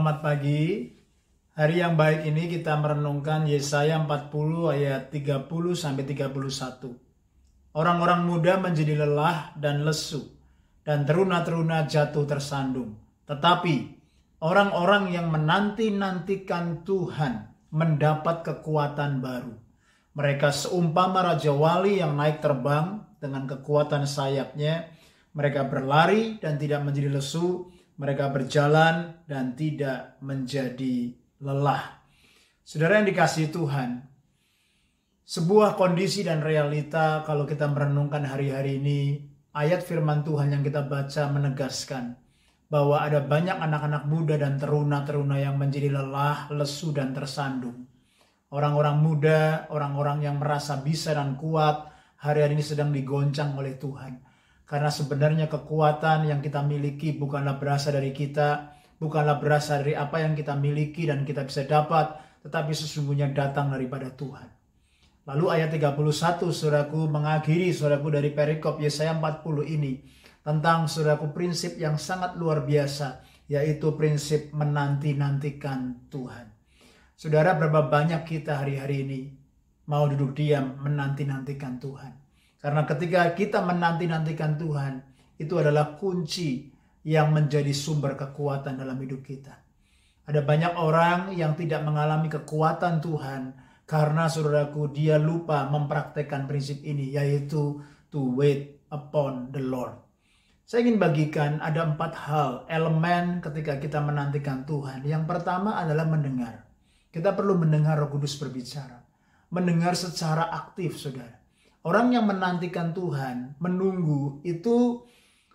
Selamat pagi. Hari yang baik ini kita merenungkan Yesaya 40 ayat 30 sampai 31. Orang-orang muda menjadi lelah dan lesu, dan teruna-teruna jatuh tersandung. Tetapi orang-orang yang menanti-nantikan Tuhan mendapat kekuatan baru. Mereka seumpama Raja Wali yang naik terbang dengan kekuatan sayapnya. Mereka berlari dan tidak menjadi lesu. Mereka berjalan dan tidak menjadi lelah. Saudara yang dikasihi Tuhan, sebuah kondisi dan realita kalau kita merenungkan hari-hari ini, ayat firman Tuhan yang kita baca menegaskan bahwa ada banyak anak-anak muda dan teruna-teruna yang menjadi lelah, lesu, dan tersandung. Orang-orang muda, orang-orang yang merasa bisa dan kuat, hari-hari ini sedang digoncang oleh Tuhan. Karena sebenarnya kekuatan yang kita miliki bukanlah berasal dari kita, bukanlah berasal dari apa yang kita miliki dan kita bisa dapat, tetapi sesungguhnya datang daripada Tuhan. Lalu ayat 31 saudaraku mengakhiri saudaraku dari perikop Yesaya 40 ini tentang saudaraku prinsip yang sangat luar biasa, yaitu prinsip menanti-nantikan Tuhan. Saudara, berapa banyak kita hari-hari ini mau duduk diam menanti-nantikan Tuhan? Karena ketika kita menanti-nantikan Tuhan, itu adalah kunci yang menjadi sumber kekuatan dalam hidup kita. Ada banyak orang yang tidak mengalami kekuatan Tuhan karena saudaraku dia lupa mempraktekkan prinsip ini, yaitu to wait upon the Lord. Saya ingin bagikan ada 4 hal, elemen ketika kita menantikan Tuhan. Yang pertama adalah mendengar. Kita perlu mendengar Roh Kudus berbicara. Mendengar secara aktif, saudara. Orang yang menantikan Tuhan, menunggu, itu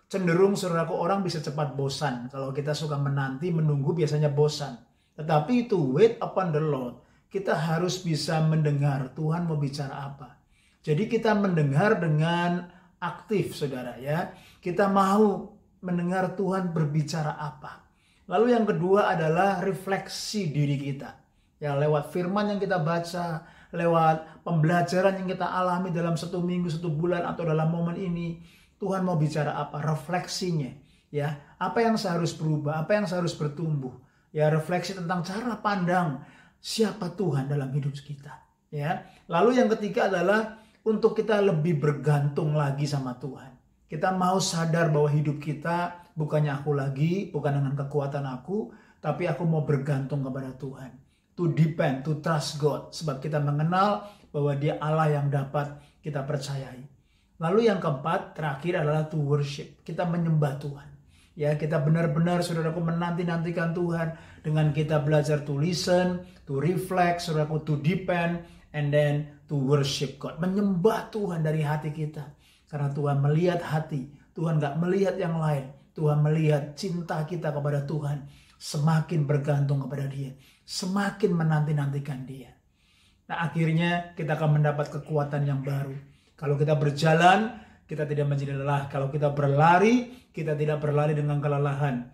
cenderung saudaraku orang bisa cepat bosan. Kalau kita suka menanti, menunggu biasanya bosan. Tetapi itu wait upon the Lord. Kita harus bisa mendengar Tuhan mau bicara apa. Jadi kita mendengar dengan aktif saudara ya. Kita mau mendengar Tuhan berbicara apa. Lalu yang kedua adalah refleksi diri kita. Ya lewat firman yang kita baca, lewat pembelajaran yang kita alami dalam 1 minggu, 1 bulan, atau dalam momen ini, Tuhan mau bicara apa? Refleksinya, ya. Apa yang seharus berubah? Apa yang seharus bertumbuh? Ya, refleksi tentang cara pandang siapa Tuhan dalam hidup kita, ya. Lalu yang ketiga adalah untuk kita lebih bergantung lagi sama Tuhan. Kita mau sadar bahwa hidup kita bukannya aku lagi, bukan dengan kekuatan aku, tapi aku mau bergantung kepada Tuhan. To depend, to trust God. Sebab kita mengenal bahwa dia Allah yang dapat kita percayai. Lalu yang keempat, terakhir adalah to worship. Kita menyembah Tuhan. Ya, kita benar-benar saudaraku menanti-nantikan Tuhan. Dengan kita belajar to listen, to reflect, saudaraku to depend, and then to worship God. Menyembah Tuhan dari hati kita. Karena Tuhan melihat hati. Tuhan gak melihat yang lain. Tuhan melihat cinta kita kepada Tuhan. Semakin bergantung kepada dia. Semakin menanti-nantikan dia. Nah akhirnya kita akan mendapat kekuatan yang baru. Kalau kita berjalan, kita tidak menjadi lelah. Kalau kita berlari, kita tidak berlari dengan kelelahan.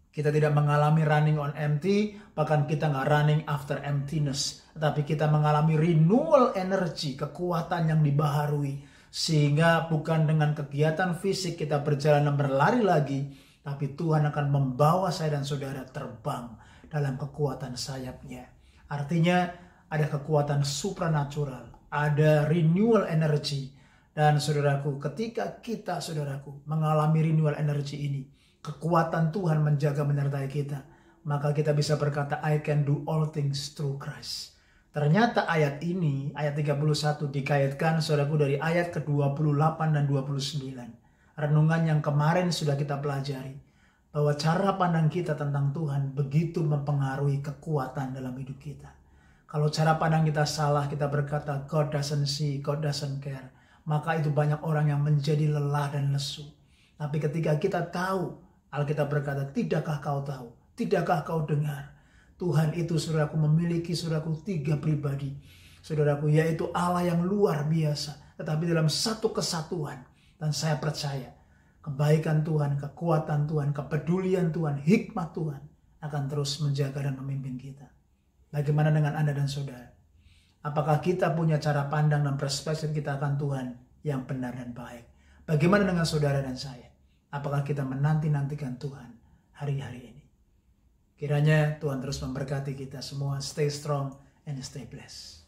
Kita tidak mengalami running on empty, bahkan kita nggak running after emptiness. Tetapi kita mengalami renewal energy, kekuatan yang dibaharui. Sehingga bukan dengan kegiatan fisik kita berjalan dan berlari lagi, tapi Tuhan akan membawa saya dan saudara terbang dalam kekuatan sayapnya. Artinya ada kekuatan supranatural, ada renewal energy. Dan saudaraku, ketika kita saudaraku mengalami renewal energy ini, kekuatan Tuhan menjaga menyertai kita, maka kita bisa berkata, I can do all things through Christ. Ternyata ayat ini, ayat 31 dikaitkan saudaraku dari ayat ke-28 dan 29. Renungan yang kemarin sudah kita pelajari. Bahwa cara pandang kita tentang Tuhan begitu mempengaruhi kekuatan dalam hidup kita. Kalau cara pandang kita salah, kita berkata God doesn't see, God doesn't care. Maka itu banyak orang yang menjadi lelah dan lesu. Tapi ketika kita tahu, Alkitab berkata, tidakkah kau tahu? Tidakkah kau dengar? Tuhan itu saudaraku memiliki saudaraku 3 pribadi. Saudaraku yaitu Allah yang luar biasa. Tetapi dalam satu kesatuan. Dan saya percaya kebaikan Tuhan, kekuatan Tuhan, kepedulian Tuhan, hikmat Tuhan akan terus menjaga dan memimpin kita. Bagaimana dengan Anda dan saudara? Apakah kita punya cara pandang dan perspektif kita akan Tuhan yang benar dan baik? Bagaimana dengan saudara dan saya? Apakah kita menanti-nantikan Tuhan hari-hari ini? Kiranya Tuhan terus memberkati kita semua. Stay strong and stay blessed.